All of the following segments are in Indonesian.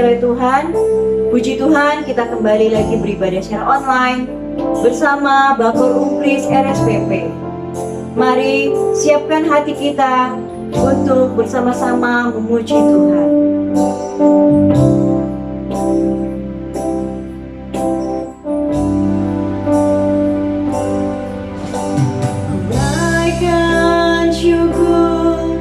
dikasihi Tuhan, puji Tuhan kita kembali lagi beribadah secara online bersama Bakor Umpris RSPP. Mari siapkan hati kita untuk bersama-sama memuji Tuhan. Naikkan syukur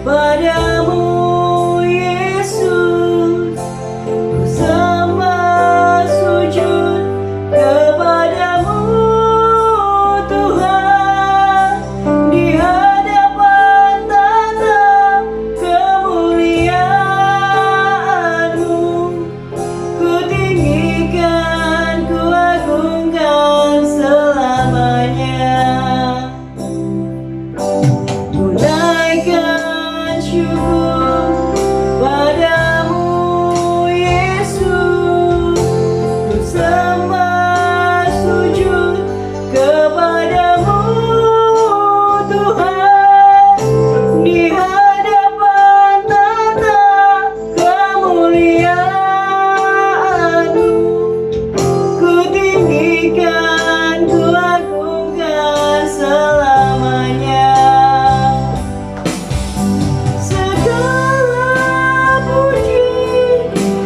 padamu Yesus, ku sembah sujud kepadamu Tuhan, di hadapan tata kemuliaan-Mu, ku tinggikan, ku agungkan selamanya. Ku naikkan syukur padamu Yesus, ku sembah sujud kepadamu Tuhan, di hadapan tata kemuliaan-Mu, ku tinggikan, ku agungkan selamanya. Segala puji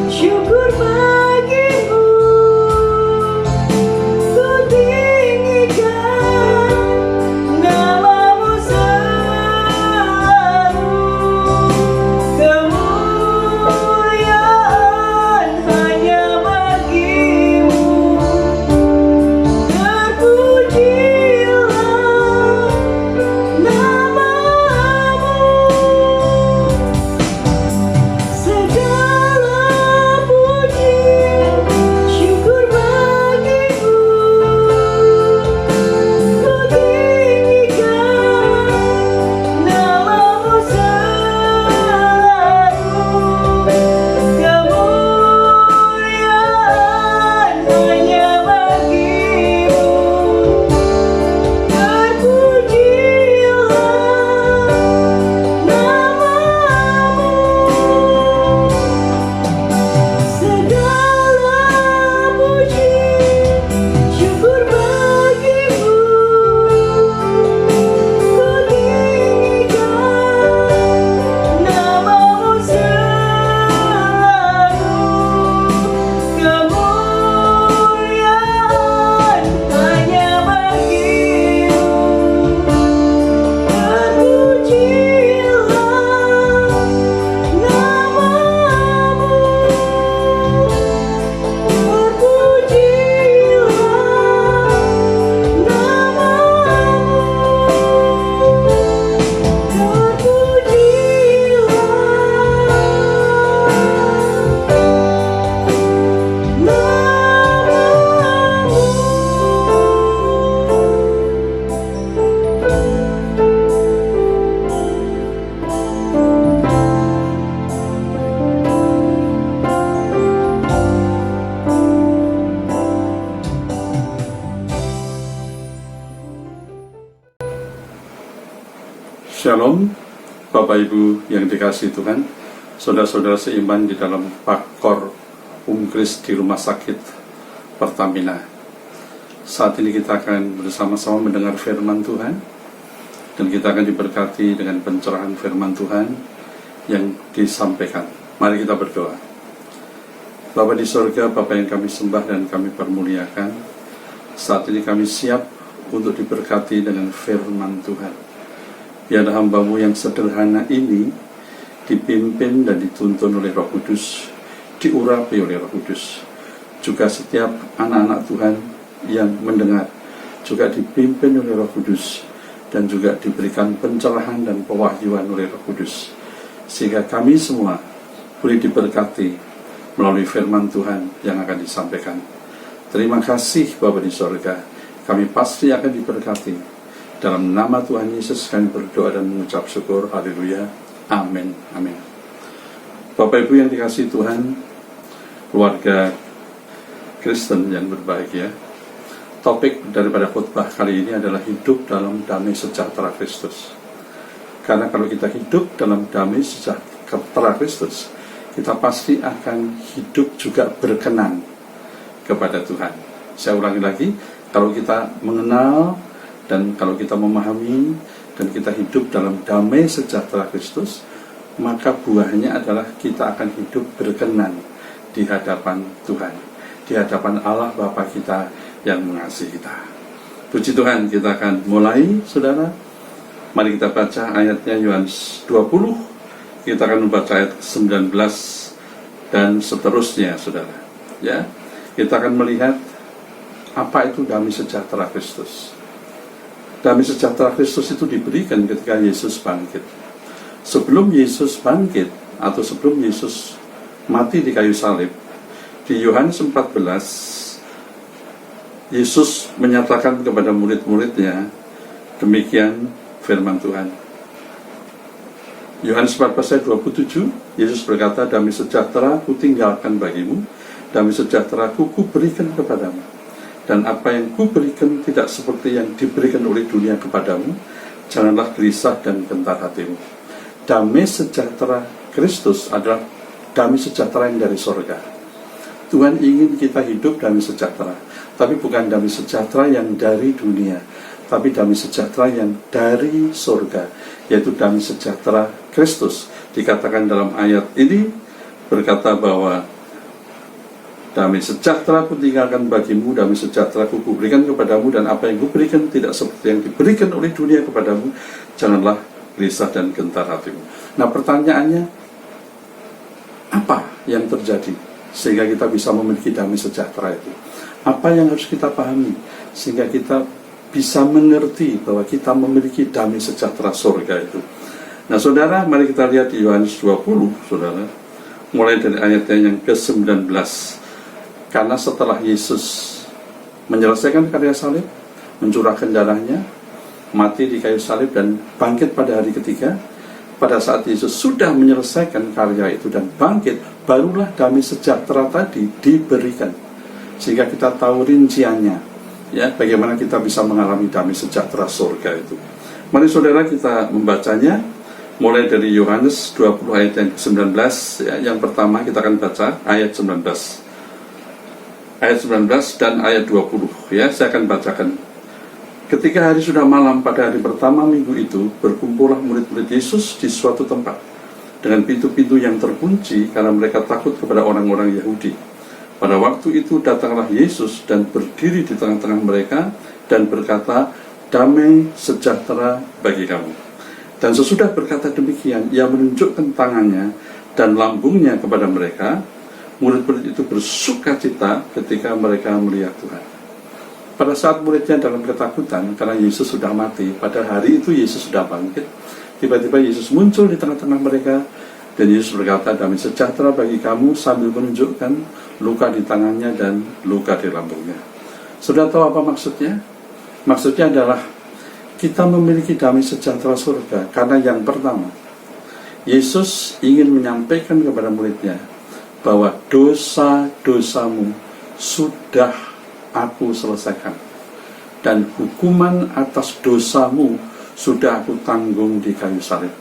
syukur bagimu, ku tinggikan nama-Mu selalu. Kemuliaan hanya bagi-Mu, terpujilah nama-Mu. Segala puji syukur bagimu, ku tinggikan nama-Mu selalu. Kemuliaan hanya bagi-Mu, terpujilah nama-Mu. Segala puji syukur bagimu, ku tinggikan nama-Mu selalu. Kemuliaan hanya bagi-Mu, terpujilah nama-Mu, Shalom, Bapak Ibu yang dikasihi Tuhan, saudara-saudara seiman di dalam Bakor Umpris di Rumah Sakit Pertamina. Saat ini kita akan bersama-sama mendengar firman Tuhan, dan kita akan diberkati dengan pencerahan firman Tuhan yang disampaikan. Mari kita berdoa. Bapa di surga, Bapa yang kami sembah dan kami permuliakan, saat ini kami siap untuk diberkati dengan firman Tuhan. Biarlah hamba-Mu yang sederhana ini dipimpin dan dituntun oleh Roh Kudus, diurapi oleh Roh Kudus. Juga setiap anak-anak Tuhan yang mendengar juga dipimpin oleh Roh Kudus, dan juga diberikan pencerahan dan pewahyuan oleh Roh Kudus, sehingga kami semua boleh diberkati melalui firman Tuhan yang akan disampaikan. Terima kasih Bapa di sorga, kami pasti akan diberkati. Dalam nama Tuhan Yesus kami berdoa dan mengucap syukur. Haleluya. Amin. Amin. Bapak Ibu yang dikasihi Tuhan, keluarga Kristen yang berbahagia, topik daripada khotbah kali ini adalah hidup dalam damai sejahtera Kristus. Karena kalau kita hidup dalam damai sejahtera Kristus, kita pasti akan hidup juga berkenan kepada Tuhan. Saya ulangi lagi, kalau kita mengenal dan kalau kita memahami dan kita hidup dalam damai sejahtera Kristus, maka buahnya adalah kita akan hidup berkenan di hadapan Tuhan, di hadapan Allah Bapa kita yang mengasihi kita. Puji Tuhan, kita akan mulai, saudara. Mari kita baca ayatnya Yohanes 20. Kita akan membaca ayat 19 dan seterusnya, saudara. Ya, kita akan melihat apa itu damai sejahtera Kristus. Damai sejahtera Kristus itu diberikan ketika Yesus bangkit. Sebelum Yesus bangkit atau sebelum Yesus mati di kayu salib, di Yohanes 14, Yesus menyatakan kepada murid-muridnya, demikian firman Tuhan. Yohanes 14 ayat 27, Yesus berkata, damai sejahtera ku tinggalkan bagimu, damai sejahtera ku berikan kepadamu. Dan apa yang ku berikan tidak seperti yang diberikan oleh dunia kepadamu, janganlah gelisah dan gentar hatimu. Damai sejahtera Kristus adalah damai sejahtera yang dari sorga. Tuhan ingin kita hidup damai sejahtera, tapi bukan damai sejahtera yang dari dunia, tapi damai sejahtera yang dari sorga, yaitu damai sejahtera Kristus. Dikatakan dalam ayat ini, berkata bahwa damai sejahtera ku tinggalkan bagimu, damai sejahtera ku berikan kepadamu, dan apa yang ku berikan tidak seperti yang diberikan oleh dunia kepadamu, janganlah gelisah dan gentar hatimu. Nah, pertanyaannya, apa yang terjadi sehingga kita bisa memiliki damai sejahtera itu? Apa yang harus kita pahami sehingga kita bisa mengerti bahwa kita memiliki damai sejahtera surga itu? Nah, saudara, mari kita lihat di Yohanes 20, saudara, mulai dari ayatnya yang ke-19. Karena setelah Yesus menyelesaikan karya salib, mencurahkan darahnya, mati di kayu salib dan bangkit pada hari ketiga, pada saat Yesus sudah menyelesaikan karya itu dan bangkit, barulah damai sejahtera tadi diberikan. Sehingga kita tahu rinciannya, ya, bagaimana kita bisa mengalami damai sejahtera surga itu. Mari saudara kita membacanya, mulai dari Yohanes 20 ayat yang ke-19, ya. Yang pertama kita akan baca ayat 19. Ayat 19 dan ayat 20, ya, saya akan bacakan. Ketika hari sudah malam pada hari pertama minggu itu, berkumpullah murid-murid Yesus di suatu tempat dengan pintu-pintu yang terkunci karena mereka takut kepada orang-orang Yahudi. Pada waktu itu datanglah Yesus dan berdiri di tengah-tengah mereka dan berkata, damai sejahtera bagi kamu. Dan sesudah berkata demikian, ia menunjukkan tangannya dan lambungnya kepada mereka. Murid-murid itu bersukacita ketika mereka melihat Tuhan. Pada saat muridnya dalam ketakutan karena Yesus sudah mati, pada hari itu Yesus sudah bangkit. Tiba-tiba Yesus muncul di tengah-tengah mereka dan Yesus berkata, damai sejahtera bagi kamu, sambil menunjukkan luka di tangannya dan luka di lambungnya. Sudah tahu apa maksudnya? Maksudnya adalah kita memiliki damai sejahtera surga karena yang pertama, Yesus ingin menyampaikan kepada muridnya bahwa dosa-dosamu sudah aku selesaikan, dan hukuman atas dosamu sudah aku tanggung di kayu salib.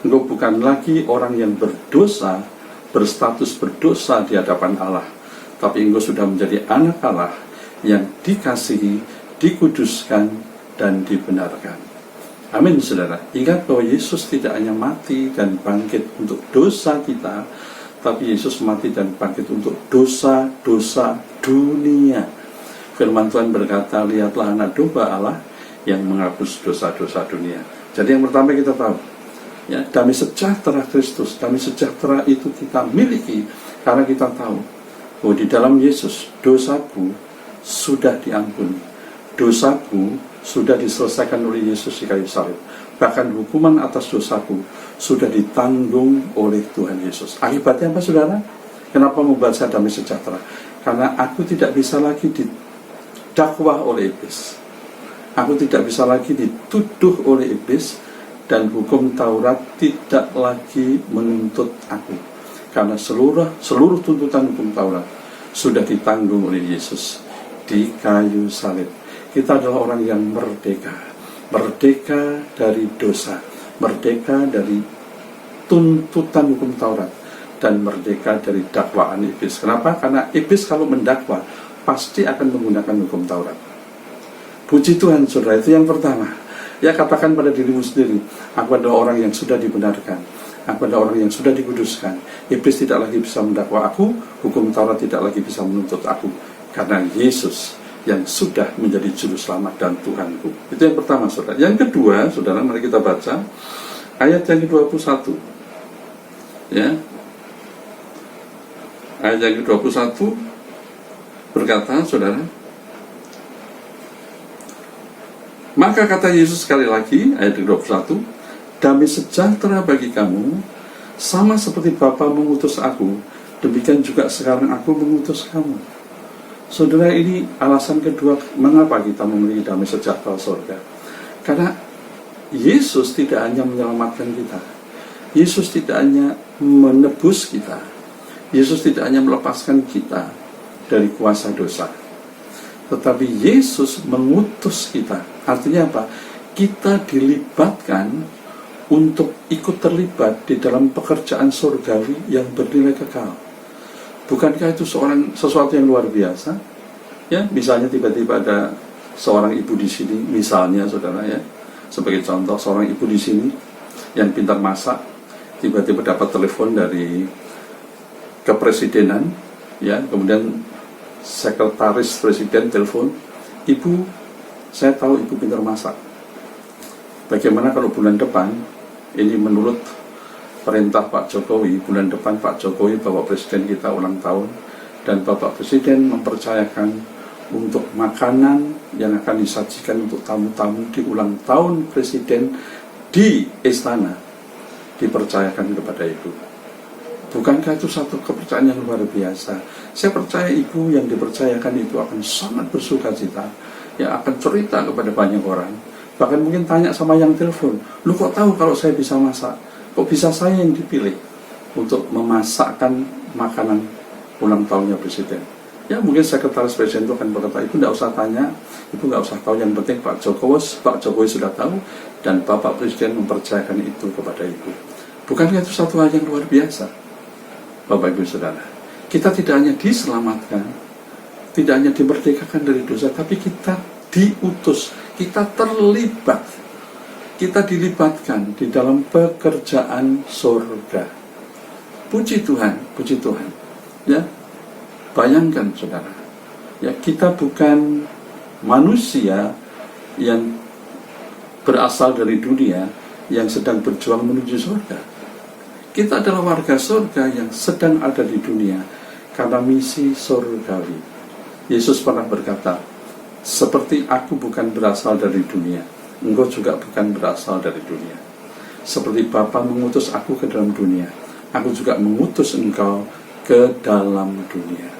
Engkau bukan lagi orang yang berdosa, berstatus berdosa di hadapan Allah, tapi engkau sudah menjadi anak Allah yang dikasihi, dikuduskan, dan dibenarkan. Amin, saudara. Ingat bahwa Yesus tidak hanya mati dan bangkit untuk dosa kita, tapi Yesus mati dan bangkit untuk dosa-dosa dunia. Firman Tuhan berkata, lihatlah anak domba Allah yang menghapus dosa-dosa dunia. Jadi yang pertama kita tahu, ya, damai sejahtera Kristus, damai sejahtera itu kita miliki karena kita tahu bahwa di dalam Yesus dosaku sudah diampuni, dosaku sudah diselesaikan oleh Yesus di kayu salib. Bahkan hukuman atas dosaku sudah ditanggung oleh Tuhan Yesus. Akibatnya apa, saudara? Kenapa membaca damai sejahtera? Karena aku tidak bisa lagi didakwah oleh iblis. Aku tidak bisa lagi dituduh oleh iblis, dan hukum Taurat tidak lagi menuntut aku. Karena seluruh tuntutan hukum Taurat sudah ditanggung oleh Yesus di kayu salib. Kita adalah orang yang merdeka. Merdeka dari dosa, merdeka dari tuntutan hukum Taurat, dan merdeka dari dakwaan iblis. Kenapa? Karena iblis kalau mendakwa pasti akan menggunakan hukum Taurat. Puji Tuhan, saudara, itu yang pertama. Ya, katakan pada dirimu sendiri, aku adalah orang yang sudah dibenarkan, aku adalah orang yang sudah dikuduskan. Iblis tidak lagi bisa mendakwa aku, hukum Taurat tidak lagi bisa menuntut aku, karena Yesus yang sudah menjadi juru selamat dan Tuhanku. Itu yang pertama, saudara. Yang kedua, saudara, mari kita baca ayat yang ke-21. Ya. Ayat yang ke-21 berkata, saudara, maka kata Yesus sekali lagi, ayat ke-21, damai sejahtera bagi kamu, sama seperti Bapa mengutus aku, demikian juga sekarang aku mengutus kamu. Saudara, ini alasan kedua mengapa kita memiliki damai sejahtera surga. Karena Yesus tidak hanya menyelamatkan kita, Yesus tidak hanya menebus kita, Yesus tidak hanya melepaskan kita dari kuasa dosa, tetapi Yesus mengutus kita. Artinya apa? Kita dilibatkan untuk ikut terlibat di dalam pekerjaan surgawi yang bernilai kekal. Bukankah itu sesuatu yang luar biasa? Ya, misalnya tiba-tiba ada seorang ibu di sini, misalnya, saudara, ya, sebagai contoh, seorang ibu di sini yang pintar masak, tiba-tiba dapat telepon dari kepresidenan, ya, kemudian sekretaris presiden telepon, ibu, saya tahu ibu pintar masak. Bagaimana kalau bulan depan, ini menurut perintah Pak Jokowi, bulan depan Pak Jokowi, Bapak Presiden kita ulang tahun, dan Bapak Presiden mempercayakan untuk makanan yang akan disajikan untuk tamu-tamu di ulang tahun Presiden di istana, dipercayakan kepada ibu. Bukankah itu satu kepercayaan yang luar biasa? Saya percaya ibu yang dipercayakan itu akan sangat bersuka cita, yang akan cerita kepada banyak orang, bahkan mungkin tanya sama yang telepon, lu kok tahu kalau saya bisa masak? Kok bisa saya yang dipilih untuk memasakkan makanan ulang tahunnya Presiden? Ya, mungkin sekretaris Presiden itu akan berkata, ibu tidak usah tanya, ibu nggak usah tahu, yang penting Pak Jokowi sudah tahu, dan Bapak Presiden mempercayakan itu kepada ibu. Bukankah itu satu hal yang luar biasa, Bapak Ibu Saudara? Kita tidak hanya diselamatkan, tidak hanya dimerdekakan dari dosa, tapi kita diutus, kita terlibat, kita dilibatkan di dalam pekerjaan surga. Puji Tuhan, puji Tuhan. Ya, bayangkan, saudara, ya, kita bukan manusia yang berasal dari dunia yang sedang berjuang menuju surga. Kita adalah warga surga yang sedang ada di dunia karena misi surgawi. Yesus pernah berkata, seperti aku bukan berasal dari dunia, engkau juga bukan berasal dari dunia. Seperti Bapa mengutus aku ke dalam dunia, aku juga mengutus engkau ke dalam dunia.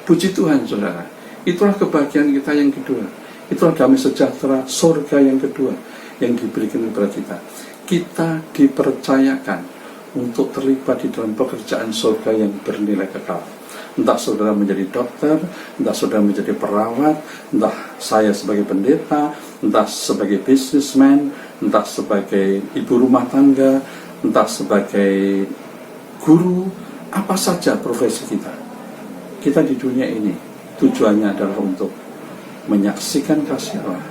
Puji Tuhan, saudara. Itulah kebahagiaan kita yang kedua. Itulah damai sejahtera surga yang kedua yang diberikan kepada kita. Kita dipercayakan untuk terlibat di dalam pekerjaan surga yang bernilai kekal. Entah saudara menjadi dokter, entah saudara menjadi perawat, entah saya sebagai pendeta, entah sebagai businessman, entah sebagai ibu rumah tangga, entah sebagai guru, apa saja profesi kita. Kita di dunia ini tujuannya adalah untuk menyaksikan kasih Allah,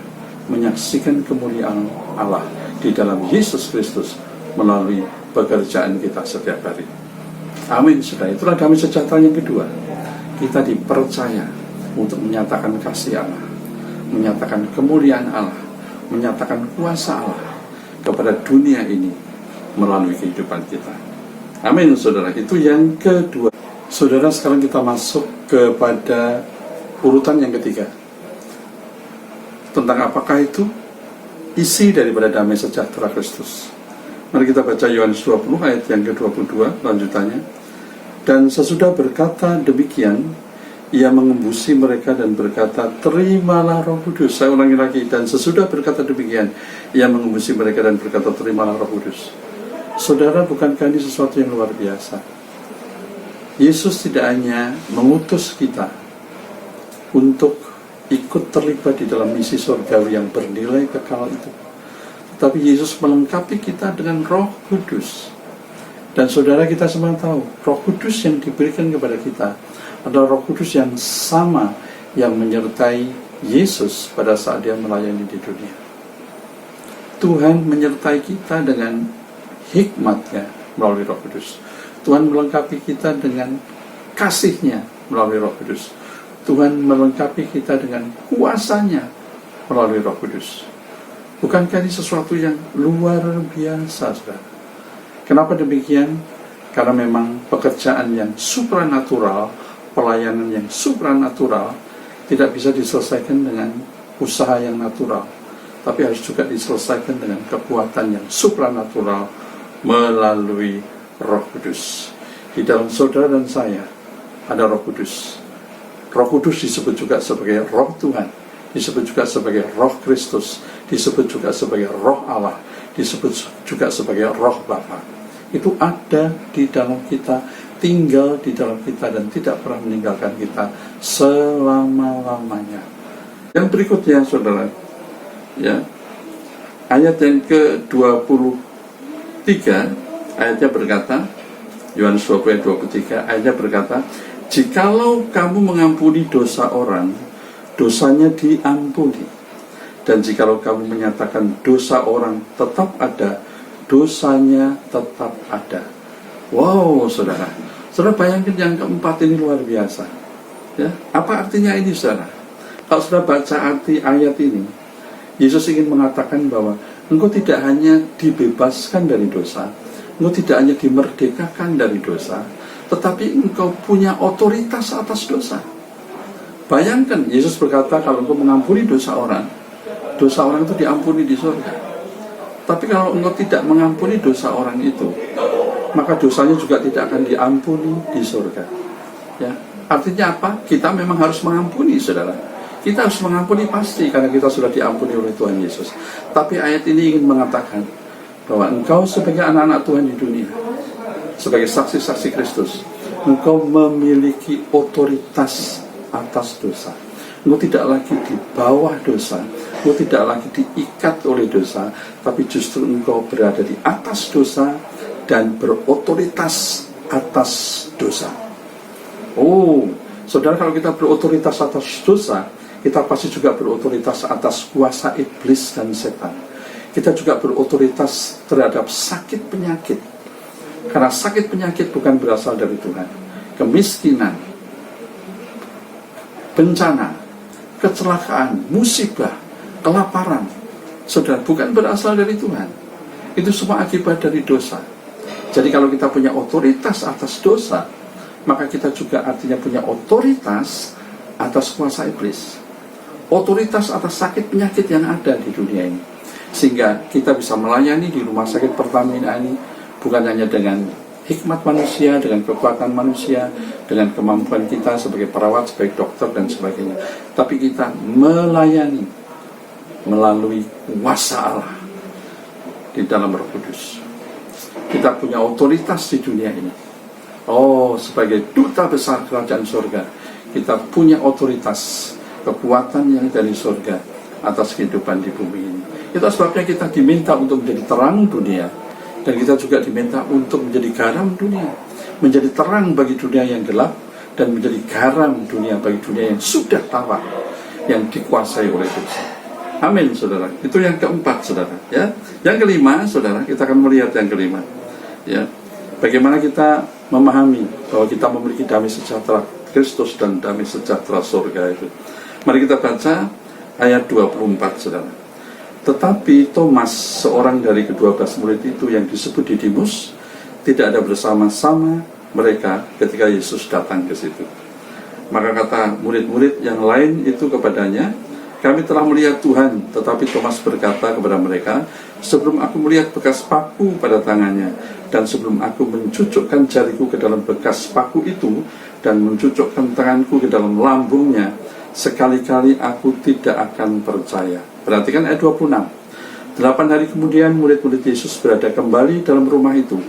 menyaksikan kemuliaan Allah di dalam Yesus Kristus melalui pekerjaan kita setiap hari. Amin, saudara. Itulah damai sejahtera yang kedua. Kita dipercaya untuk menyatakan kasih Allah, menyatakan kemuliaan Allah, menyatakan kuasa Allah kepada dunia ini melalui kehidupan kita. Amin, saudara. Itu yang kedua. Saudara, sekarang kita masuk kepada urutan yang ketiga. Tentang apakah itu isi daripada damai sejahtera Kristus? Mari kita baca Yohanes 20 ayat yang ke-22 lanjutannya. Dan sesudah berkata demikian, ia mengembusi mereka dan berkata, terimalah Roh Kudus. Saya ulangi lagi. Dan sesudah berkata demikian, ia mengembusi mereka dan berkata, terimalah Roh Kudus. Saudara, bukankah ini sesuatu yang luar biasa? Yesus tidak hanya mengutus kita untuk ikut terlibat di dalam misi surgawi yang bernilai kekal itu, tapi Yesus melengkapi kita dengan Roh Kudus. Dan saudara, kita semua tahu Roh Kudus yang diberikan kepada kita adalah Roh Kudus yang sama yang menyertai Yesus pada saat dia melayani di dunia. Tuhan menyertai kita dengan hikmat-Nya melalui Roh Kudus. Tuhan melengkapi kita dengan kasih-Nya melalui Roh Kudus. Tuhan melengkapi kita dengan kuasa-Nya melalui Roh Kudus. Bukankah ini sesuatu yang luar biasa, saudara? Kenapa demikian? Karena memang pekerjaan yang supranatural, pelayanan yang supranatural tidak bisa diselesaikan dengan usaha yang natural, tapi harus juga diselesaikan dengan kekuatan yang supranatural melalui Roh Kudus. Di dalam saudara dan saya ada Roh Kudus. Roh Kudus disebut juga sebagai Roh Tuhan, disebut juga sebagai Roh Kristus, disebut juga sebagai Roh Allah, disebut juga sebagai Roh Bapa. Itu ada di dalam kita, tinggal di dalam kita, dan tidak pernah meninggalkan kita selama-lamanya. Yang berikutnya, saudara, ya, ayat yang ke-23, ayatnya berkata, Yohanes 20 ayat 23, ayatnya berkata, jikalau kamu mengampuni dosa orang, dosanya diampuni. Dan jikalau kamu menyatakan dosa orang tetap ada, dosanya tetap ada. Wow, saudara. Saudara bayangkan yang keempat ini luar biasa. Ya, apa artinya ini, saudara? Kalau saudara baca arti ayat ini, Yesus ingin mengatakan bahwa engkau tidak hanya dibebaskan dari dosa, engkau tidak hanya dimerdekakan dari dosa, tetapi engkau punya otoritas atas dosa. Bayangkan, Yesus berkata kalau engkau mengampuni dosa orang itu diampuni di surga. Tapi kalau engkau tidak mengampuni dosa orang itu, maka dosanya juga tidak akan diampuni di surga. Ya, artinya apa? Kita memang harus mengampuni, saudara. Kita harus mengampuni pasti, karena kita sudah diampuni oleh Tuhan Yesus. Tapi ayat ini ingin mengatakan bahwa engkau sebagai anak-anak Tuhan di dunia, sebagai saksi-saksi Kristus, engkau memiliki otoritas atas dosa. Engkau tidak lagi di bawah dosa, engkau tidak lagi diikat oleh dosa, tapi justru engkau berada di atas dosa dan berotoritas atas dosa. Oh, saudara, kalau kita berotoritas atas dosa, kita pasti juga berotoritas atas kuasa iblis dan setan. Kita juga berotoritas terhadap sakit penyakit, karena sakit penyakit bukan berasal dari Tuhan. Kemiskinan, bencana, kecelakaan, musibah, kelaparan, saudara, bukan berasal dari Tuhan. Itu semua akibat dari dosa. Jadi kalau kita punya otoritas atas dosa, maka kita juga artinya punya otoritas atas kuasa iblis, otoritas atas sakit penyakit yang ada di dunia ini. Sehingga kita bisa melayani di rumah sakit Pertamina ini bukan hanya dengan hikmat manusia, dengan kekuatan manusia, dengan kemampuan kita sebagai perawat, sebagai dokter dan sebagainya, tapi kita melayani melalui kuasa Allah di dalam Roh Kudus. Kita punya otoritas di dunia ini. Oh, sebagai duta besar kerajaan surga, kita punya otoritas, kekuatan yang dari surga atas kehidupan di bumi ini. Itu sebabnya kita diminta untuk menjadi terang dunia. Dan kita juga diminta untuk menjadi garam dunia, menjadi terang bagi dunia yang gelap, dan menjadi garam dunia bagi dunia yang sudah tawar, yang dikuasai oleh dosa. Amin, saudara. Itu yang keempat, saudara. Ya, yang kelima, saudara, kita akan melihat yang kelima. Ya, bagaimana kita memahami bahwa kita memiliki damai sejahtera Kristus dan damai sejahtera surga itu. Mari kita baca ayat 24, saudara. Tetapi Thomas, seorang dari ke-12 murid itu yang disebut Didimus, tidak ada bersama-sama mereka ketika Yesus datang ke situ. Maka kata murid-murid yang lain itu kepadanya, kami telah melihat Tuhan. Tetapi Thomas berkata kepada mereka, sebelum aku melihat bekas paku pada tangannya, dan sebelum aku mencucukkan jariku ke dalam bekas paku itu, dan mencucukkan tanganku ke dalam lambungnya, sekali-kali aku tidak akan percaya. Perhatikan ayat 26. 8 hari kemudian murid-murid Yesus berada kembali dalam rumah itu,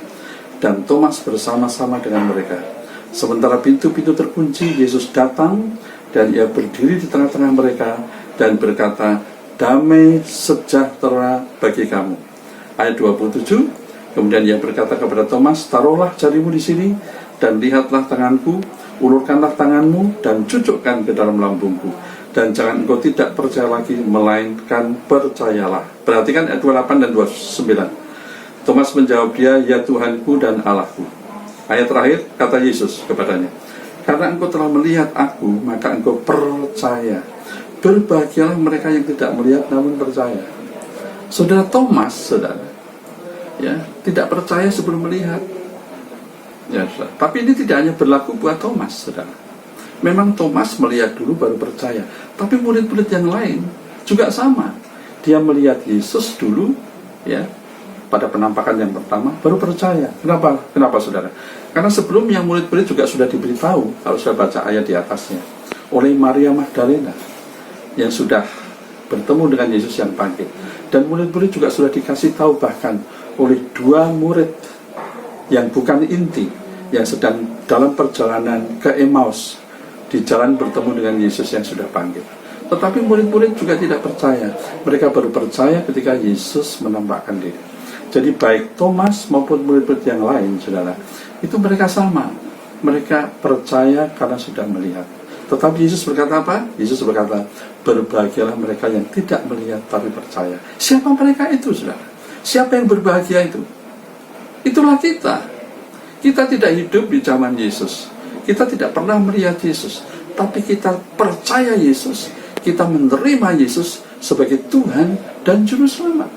dan Thomas bersama-sama dengan mereka. Sementara pintu-pintu terkunci, Yesus datang dan ia berdiri di tengah-tengah mereka dan berkata, damai sejahtera bagi kamu. Ayat 27. Kemudian ia berkata kepada Thomas, taruhlah jarimu di sini, dan lihatlah tanganku, ulurkanlah tanganmu, dan cucukkan ke dalam lambungku. Dan jangan engkau tidak percaya lagi, melainkan percayalah. Perhatikan ayat 28 dan 29. Thomas menjawab dia, ya Tuhanku dan Allahku. Ayat terakhir, kata Yesus kepadanya, karena engkau telah melihat aku, maka engkau percaya. Berbahagialah mereka yang tidak melihat namun percaya. Saudara Thomas, saudara, ya, tidak percaya sebelum melihat. Ya, saudara. Tapi ini tidak hanya berlaku buat Thomas, saudara. Memang Thomas melihat dulu baru percaya. Tapi murid-murid yang lain juga sama. Dia melihat Yesus dulu, ya, pada penampakan yang pertama, baru percaya. Kenapa? Kenapa, saudara? Karena sebelumnya murid-murid juga sudah diberitahu, kalau saya baca ayat di atasnya, oleh Maria Magdalena, yang sudah bertemu dengan Yesus yang bangkit. Dan murid-murid juga sudah dikasih tahu bahkan oleh 2 murid yang bukan inti, yang sedang dalam perjalanan ke Emmaus, di jalan bertemu dengan Yesus yang sudah bangkit. Tetapi murid-murid juga tidak percaya. Mereka baru percaya ketika Yesus menampakkan diri. Jadi baik Thomas maupun murid-murid yang lain, saudara, itu mereka sama. Mereka percaya karena sudah melihat. Tetapi Yesus berkata apa? Yesus berkata, berbahagialah mereka yang tidak melihat tapi percaya. Siapa mereka itu, saudara? Siapa yang berbahagia itu? Itulah kita. Kita tidak hidup di zaman Yesus. Kita tidak pernah melihat Yesus, tapi kita percaya Yesus, kita menerima Yesus sebagai Tuhan dan Juru Selamat.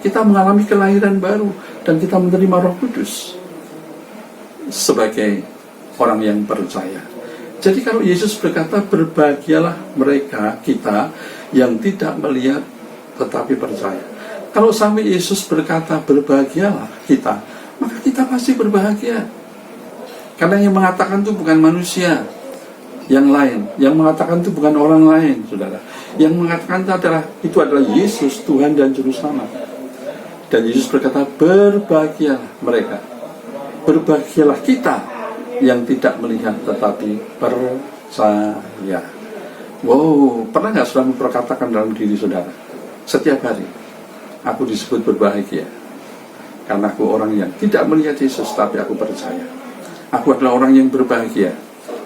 Kita mengalami kelahiran baru, dan kita menerima Roh Kudus sebagai orang yang percaya. Jadi kalau Yesus berkata, berbahagialah mereka, kita, yang tidak melihat tetapi percaya. Kalau sampai Yesus berkata, berbahagialah kita, maka kita pasti berbahagia. Karena yang mengatakan itu bukan manusia yang lain, yang mengatakan itu bukan orang lain, saudara. Yang mengatakan itu adalah Yesus, Tuhan dan Juru Selamat. Dan Yesus berkata, berbahagialah mereka, berbahagialah kita yang tidak melihat tetapi percaya. Wow, pernah nggak saudara memperkatakan dalam diri saudara, setiap hari, aku disebut berbahagia karena aku orang yang tidak melihat Yesus tapi aku percaya. Aku adalah orang yang berbahagia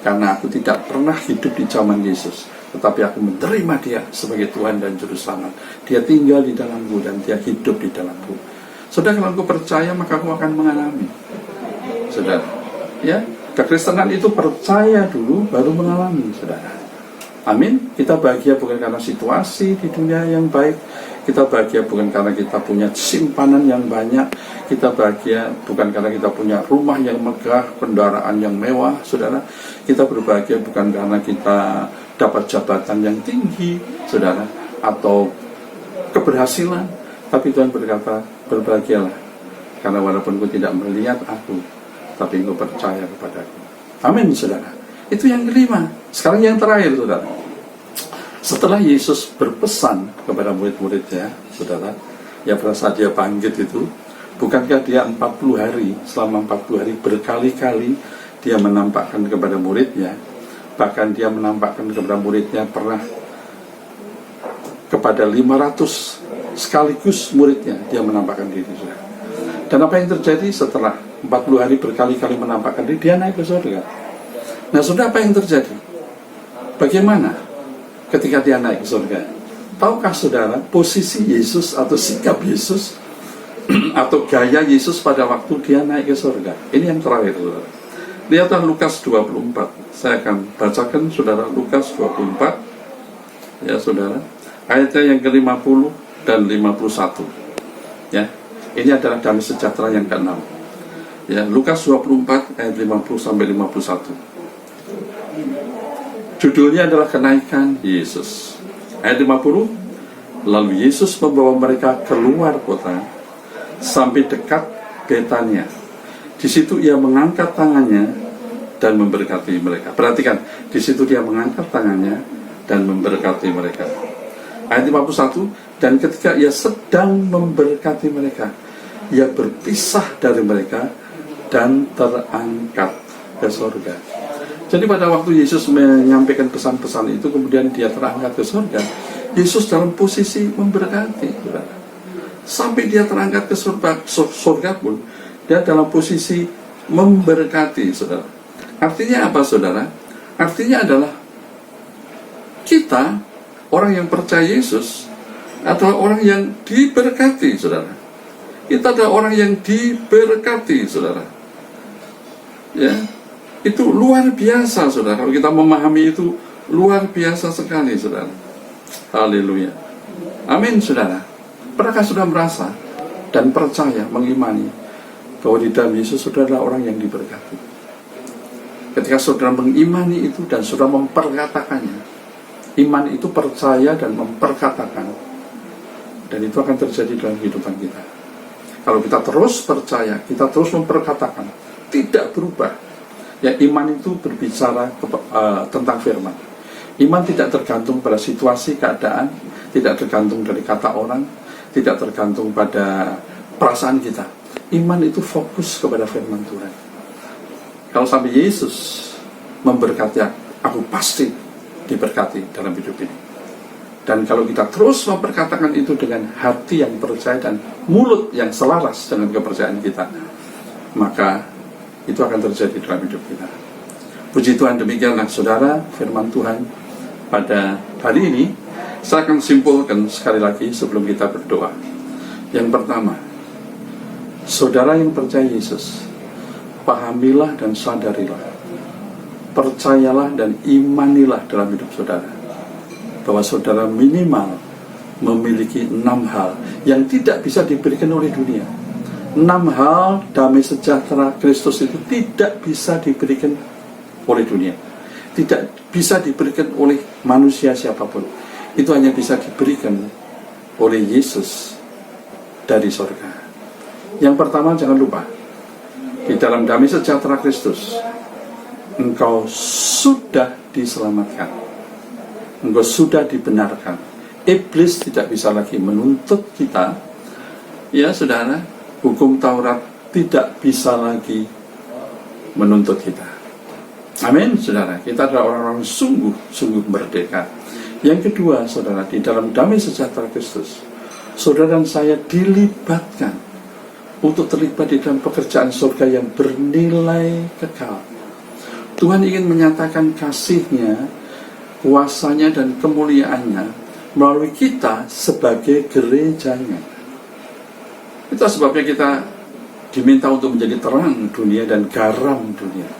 karena aku tidak pernah hidup di zaman Yesus, tetapi aku menerima Dia sebagai Tuhan dan Juru Selamat. Dia tinggal di dalamku dan Dia hidup di dalamku. Saudara, kalau aku percaya, maka aku akan mengalami. Saudara, ya, kekristenan itu percaya dulu baru mengalami, saudara. Amin. Kita bahagia bukan karena situasi di dunia yang baik. Kita bahagia bukan karena kita punya simpanan yang banyak. Kita bahagia bukan karena kita punya rumah yang megah, kendaraan yang mewah, saudara. Kita berbahagia bukan karena kita dapat jabatan yang tinggi, saudara, atau keberhasilan. Tapi Tuhan berkata, berbahagialah karena walaupun engkau tidak melihat aku, tapi engkau percaya kepadaku. Amin, saudara. Itu yang kelima. Sekarang yang terakhir, saudara. Setelah Yesus berpesan kepada murid-muridnya, saudara, ya pada saat Dia bangkit itu, bukankah Dia 40 hari, selama 40 hari berkali-kali Dia menampakkan kepada muridnya, bahkan Dia menampakkan kepada muridnya pernah kepada 500 sekaligus muridnya Dia menampakkan diri, saudara. Dan apa yang terjadi setelah 40 hari berkali-kali menampakkan diri, Dia naik ke surga. Nah, saudara, apa yang terjadi? Bagaimana ketika Dia naik ke surga? Tahukah saudara posisi Yesus atau sikap Yesus atau gaya Yesus pada waktu Dia naik ke surga? Ini yang terakhir, saudara. Lihatlah Lukas 24. Saya akan bacakan, saudara, Lukas 24. Ya, saudara. Ayatnya yang ke-50 dan 51. Ya. Ini adalah damai sejahtera yang ke-6. Ya, Lukas 24 ayat 50 sampai 51. Judulnya adalah kenaikan Yesus. Ayat 50, lalu Yesus membawa mereka keluar kota sampai dekat Betania. Di situ Ia mengangkat tangannya dan memberkati mereka. Perhatikan, di situ Dia mengangkat tangannya dan memberkati mereka. Ayat 51, dan ketika Ia sedang memberkati mereka, Ia berpisah dari mereka dan terangkat ke surga. Jadi pada waktu Yesus menyampaikan pesan-pesan itu, kemudian Dia terangkat ke surga, Yesus dalam posisi memberkati, saudara. Sampai dia terangkat ke surga pun, dia dalam posisi memberkati, saudara. Artinya apa, saudara? Artinya adalah kita, orang yang percaya Yesus, adalah orang yang diberkati, saudara. Kita adalah orang yang diberkati, saudara. Ya, itu luar biasa, saudara. Kalau kita memahami itu, luar biasa sekali, saudara. Haleluya. Amin, saudara. Pernahkah sudah merasa dan percaya, mengimani bahwa di dalam Yesus saudara adalah orang yang diberkati? Ketika saudara mengimani itu dan saudara memperkatakannya, iman itu percaya dan memperkatakan, dan itu akan terjadi dalam kehidupan kita. Kalau kita terus percaya, kita terus memperkatakan, tidak berubah. Ya, iman itu berbicara tentang firman. Iman tidak tergantung pada situasi, keadaan, tidak tergantung dari kata orang, tidak tergantung pada perasaan kita. Iman itu fokus kepada firman Tuhan. Kalau sampai Yesus memberkati aku pasti diberkati dalam hidup ini. Dan kalau kita terus memperkatakan itu dengan hati yang percaya dan mulut yang selaras dengan kepercayaan kita, maka itu akan terjadi dalam hidup kita. Puji Tuhan, demikianlah saudara firman Tuhan pada hari ini. Saya akan simpulkan sekali lagi sebelum kita berdoa. Yang pertama, saudara yang percaya Yesus, pahamilah dan sadarilah, percayalah dan imanilah dalam hidup saudara, bahwa saudara minimal memiliki 6 hal yang tidak bisa diberikan oleh dunia. 6 hal damai sejahtera Kristus itu tidak bisa diberikan oleh dunia, tidak bisa diberikan oleh manusia siapapun. Itu hanya bisa diberikan oleh Yesus dari surga. Yang pertama, jangan lupa, di dalam damai sejahtera Kristus engkau sudah diselamatkan, engkau sudah dibenarkan. Iblis tidak bisa lagi menuntut kita. Ya saudara, hukum Taurat tidak bisa lagi menuntut kita. Amin, saudara. Kita adalah orang-orang sungguh merdeka. Yang kedua, saudara, di dalam damai sejahtera Kristus, saudara dan saya dilibatkan untuk terlibat di dalam pekerjaan surga yang bernilai kekal. Tuhan ingin menyatakan kasih-Nya, kuasanya dan kemuliaannya melalui kita sebagai gerejanya. Itu sebabnya kita diminta untuk menjadi terang dunia dan garam dunia.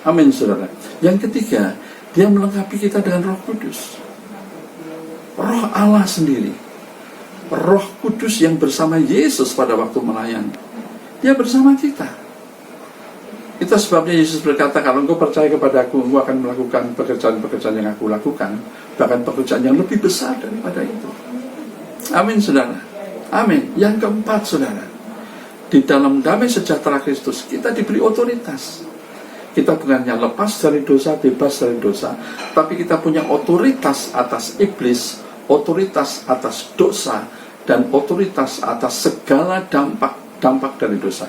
Amin, saudara. Yang ketiga, Dia melengkapi kita dengan Roh Kudus. Roh Allah sendiri, Roh Kudus yang bersama Yesus pada waktu melayani, Dia bersama kita. Itu sebabnya Yesus berkata, kalau engkau percaya kepada aku, engkau akan melakukan pekerjaan-pekerjaan yang aku lakukan, bahkan pekerjaan yang lebih besar daripada itu. Amin, saudara. Amin. Yang keempat, saudara, di dalam damai sejahtera Kristus kita diberi otoritas. Kita bukannya lepas dari dosa, bebas dari dosa, tapi kita punya otoritas atas iblis, otoritas atas dosa, dan otoritas atas segala dampak dari dosa.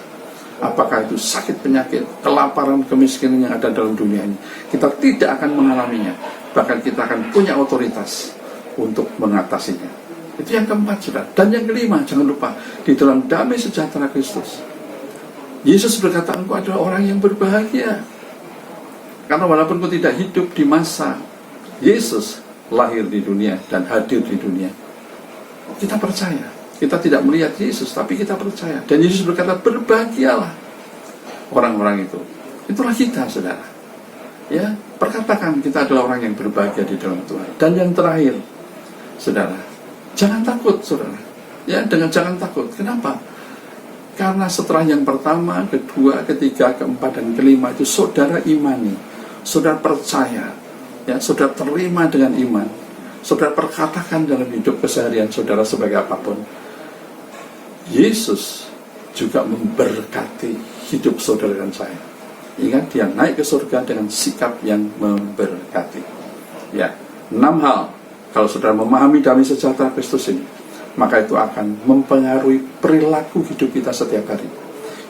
Apakah itu sakit, penyakit, kelaparan, kemiskinan yang ada dalam dunia ini, kita tidak akan mengalaminya. Bahkan kita akan punya otoritas untuk mengatasinya. Itu yang keempat, saudara. Dan yang kelima, jangan lupa, di dalam damai sejahtera Kristus, Yesus berkata, engkau adalah orang yang berbahagia. Karena walaupun engkau tidak hidup di masa Yesus lahir di dunia dan hadir di dunia, kita percaya. Kita tidak melihat Yesus, tapi kita percaya. Dan Yesus berkata, berbahagialah orang-orang itu. Itulah kita, saudara. Ya, perkatakan kita adalah orang yang berbahagia di dalam Tuhan. Dan yang terakhir, saudara, jangan takut, saudara. Ya, dengan jangan takut. Kenapa? Karena setelah yang pertama, kedua, ketiga, keempat, dan kelima itu saudara imani, saudara percaya, ya, saudara terima dengan iman, saudara perkatakan dalam hidup keseharian saudara sebagai apapun. Yesus juga memberkati hidup saudara dan saya. Ingat, Dia naik ke surga dengan sikap yang memberkati. Ya, 6 hal. Kalau saudara memahami damai sejahtera Kristus ini, maka itu akan mempengaruhi perilaku hidup kita setiap hari.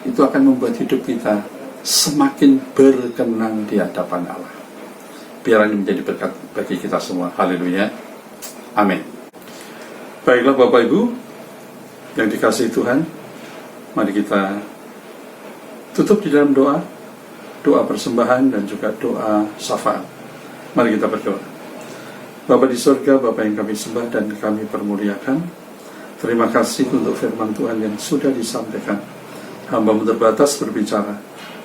Itu akan membuat hidup kita semakin berkenan di hadapan Allah. Biar ini menjadi berkat bagi kita semua. Haleluya. Amin. Baiklah Bapak Ibu, yang dikasihi Tuhan, mari kita tutup di dalam doa persembahan dan juga doa syafaat. Mari kita berdoa. Bapa di surga, Bapa yang kami sembah dan kami permuliakan, terima kasih untuk firman Tuhan yang sudah disampaikan. Hamba terbatas berbicara,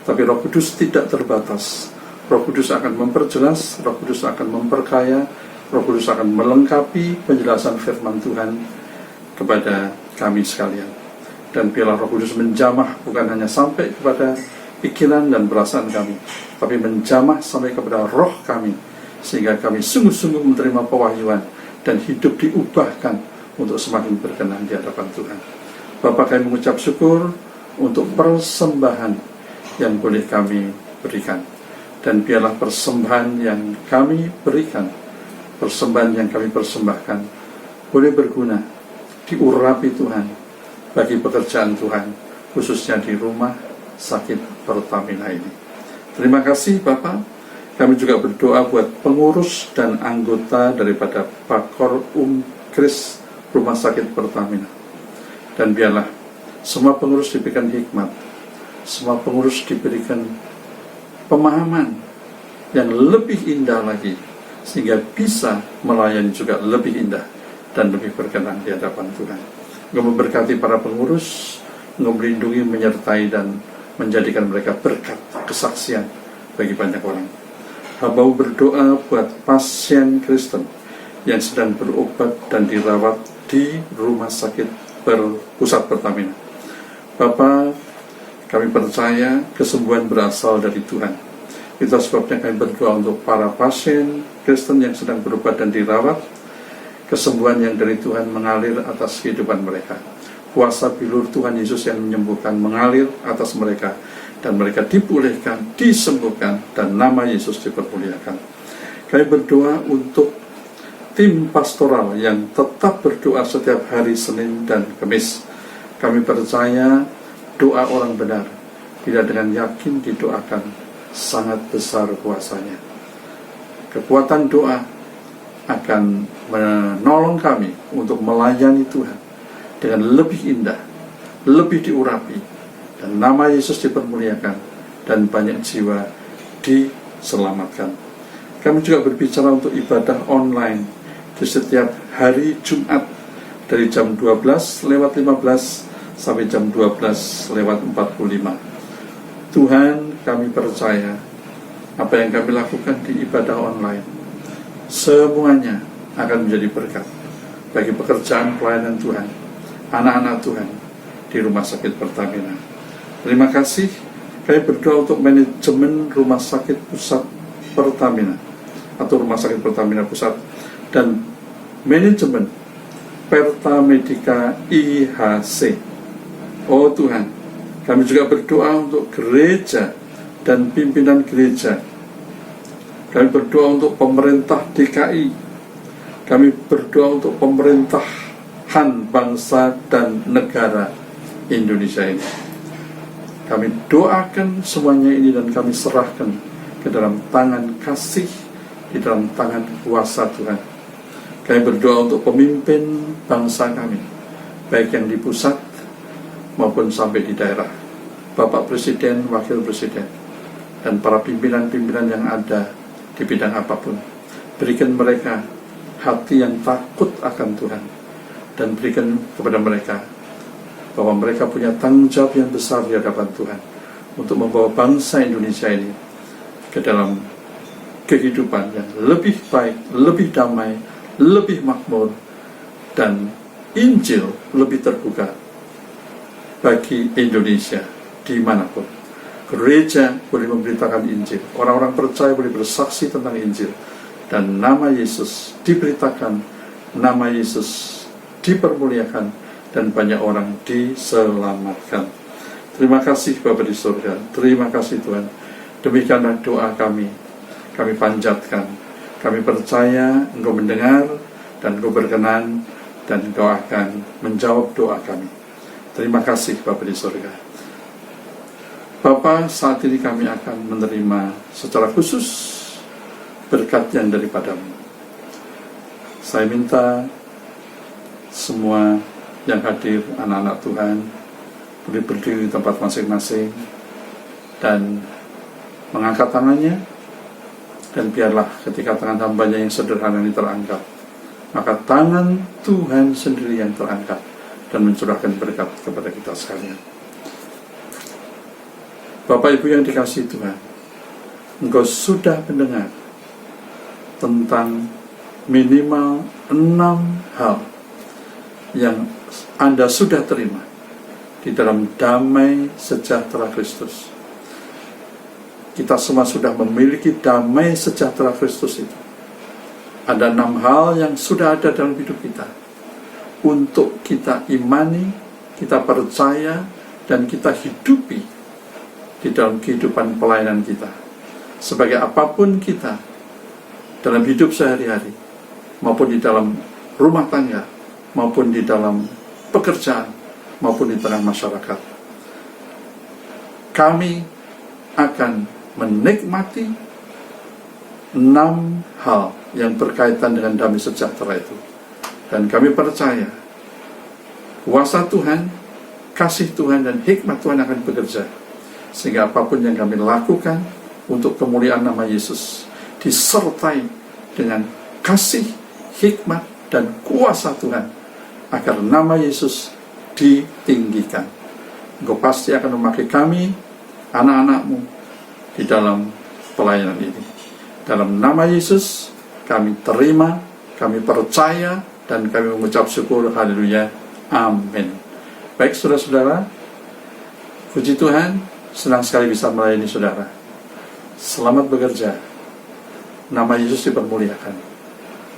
tapi Roh Kudus tidak terbatas. Roh Kudus akan memperjelas, Roh Kudus akan memperkaya, Roh Kudus akan melengkapi penjelasan firman Tuhan kepada kami sekalian. Dan biarlah Roh Kudus menjamah bukan hanya sampai kepada pikiran dan perasaan kami, tapi menjamah sampai kepada roh kami, sehingga kami sungguh-sungguh menerima pewahyuan dan hidup diubahkan untuk semakin berkenan di hadapan Tuhan. Bapa, kami mengucap syukur untuk persembahan yang boleh kami berikan. Dan biarlah persembahan yang kami berikan, persembahan yang kami persembahkan, boleh berguna, diurapi Tuhan bagi pekerjaan Tuhan, khususnya di rumah sakit Pertamina ini. Terima kasih Bapak. Kami juga berdoa buat pengurus dan anggota daripada Pakor Kris Rumah Sakit Pertamina. Dan biarlah semua pengurus diberikan hikmat, semua pengurus diberikan pemahaman yang lebih indah lagi, sehingga bisa melayani juga lebih indah dan lebih berkenan di hadapan Tuhan. Engkau memberkati para pengurus, Engkau melindungi, menyertai dan menjadikan mereka berkat kesaksian bagi banyak orang. Hamba berdoa buat pasien Kristen yang sedang berobat dan dirawat di Rumah Sakit Pusat Pertamina. Bapa, kami percaya kesembuhan berasal dari Tuhan. Itu sebabnya kami berdoa untuk para pasien Kristen yang sedang berobat dan dirawat, kesembuhan yang dari Tuhan mengalir atas kehidupan mereka. Kuasa bilur Tuhan Yesus yang menyembuhkan mengalir atas mereka, dan mereka dipulihkan, disembuhkan, dan nama Yesus dipermuliakan. Kami berdoa untuk tim pastoral yang tetap berdoa setiap hari Senin dan Kamis. Kami percaya doa orang benar, bila dengan yakin didoakan, sangat besar kuasanya. Kekuatan doa akan menolong kami untuk melayani Tuhan dengan lebih indah, lebih diurapi, dan nama Yesus dipermuliakan, dan banyak jiwa diselamatkan. Kami juga berbicara untuk ibadah online di setiap hari Jumat dari jam 12:15 sampai jam 12:45. Tuhan, kami percaya apa yang kami lakukan di ibadah online semuanya akan menjadi berkat bagi pekerjaan pelayanan Tuhan, anak-anak Tuhan di Rumah Sakit Pertamina. Terima kasih. Kami berdoa untuk manajemen Rumah Sakit Pusat Pertamina atau Rumah Sakit Pertamina Pusat dan manajemen Pertamedika IHC. Oh Tuhan, kami juga berdoa untuk gereja dan pimpinan gereja. Kami berdoa untuk pemerintah DKI. Kami berdoa untuk pemerintahan bangsa dan negara Indonesia ini. Kami doakan semuanya ini dan kami serahkan ke dalam tangan kasih, di dalam tangan kuasa Tuhan. Kami berdoa untuk pemimpin bangsa kami, baik yang di pusat maupun sampai di daerah, Bapak Presiden, Wakil Presiden, dan para pimpinan-pimpinan yang ada di bidang apapun. Berikan mereka hati yang takut akan Tuhan, dan berikan kepada mereka bahwa mereka punya tanggung jawab yang besar di hadapan Tuhan untuk membawa bangsa Indonesia ini ke dalam kehidupan yang lebih baik, lebih damai, lebih makmur, dan Injil lebih terbuka bagi Indonesia dimanapun. Gereja boleh memberitakan Injil, orang-orang percaya boleh bersaksi tentang Injil, dan nama Yesus diberitakan, nama Yesus dipermuliakan, dan banyak orang diselamatkan. Terima kasih Bapa di surga, terima kasih Tuhan. Demikianlah doa kami panjatkan. Kami percaya Engkau mendengar dan Engkau berkenan, dan Engkau akan menjawab doa kami. Terima kasih Bapa di surga. Bapa, saat ini kami akan menerima secara khusus berkat yang daripada-Mu. Saya minta semua yang hadir, anak-anak Tuhan, boleh berdiri di tempat masing-masing dan mengangkat tangannya, dan biarlah ketika tangan hambanya yang sederhana ini terangkat, maka tangan Tuhan sendiri yang terangkat dan mencurahkan berkat kepada kita sekalian. Bapak Ibu yang dikasihi Tuhan, engkau sudah mendengar tentang minimal 6 hal yang Anda sudah terima di dalam damai sejahtera Kristus. Kita semua sudah memiliki damai sejahtera Kristus itu. Ada 6 hal yang sudah ada dalam hidup kita untuk kita imani, kita percaya, dan kita hidupi di dalam kehidupan pelayanan kita. Sebagai apapun kita dalam hidup sehari-hari, maupun di dalam rumah tangga, maupun di dalam pekerjaan, maupun di tengah masyarakat, kami akan menikmati 6 hal yang berkaitan dengan damai sejahtera itu. Dan kami percaya kuasa Tuhan, kasih Tuhan, dan hikmat Tuhan akan bekerja, sehingga apapun yang kami lakukan untuk kemuliaan nama Yesus disertai dengan kasih, hikmat, dan kuasa Tuhan, agar nama Yesus ditinggikan. Engkau pasti akan memakai kami, anak-anakmu, di dalam pelayanan ini. Dalam nama Yesus kami terima, kami percaya, dan kami mengucap syukur. Haleluya, amin. Baik saudara-saudara, puji Tuhan, senang sekali bisa melayani saudara. Selamat bekerja. Nama Yesus dipermuliakan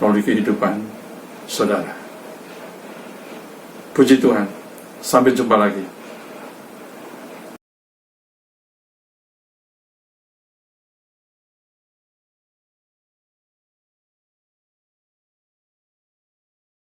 melalui kehidupan saudara. Puji Tuhan. Sampai jumpa lagi.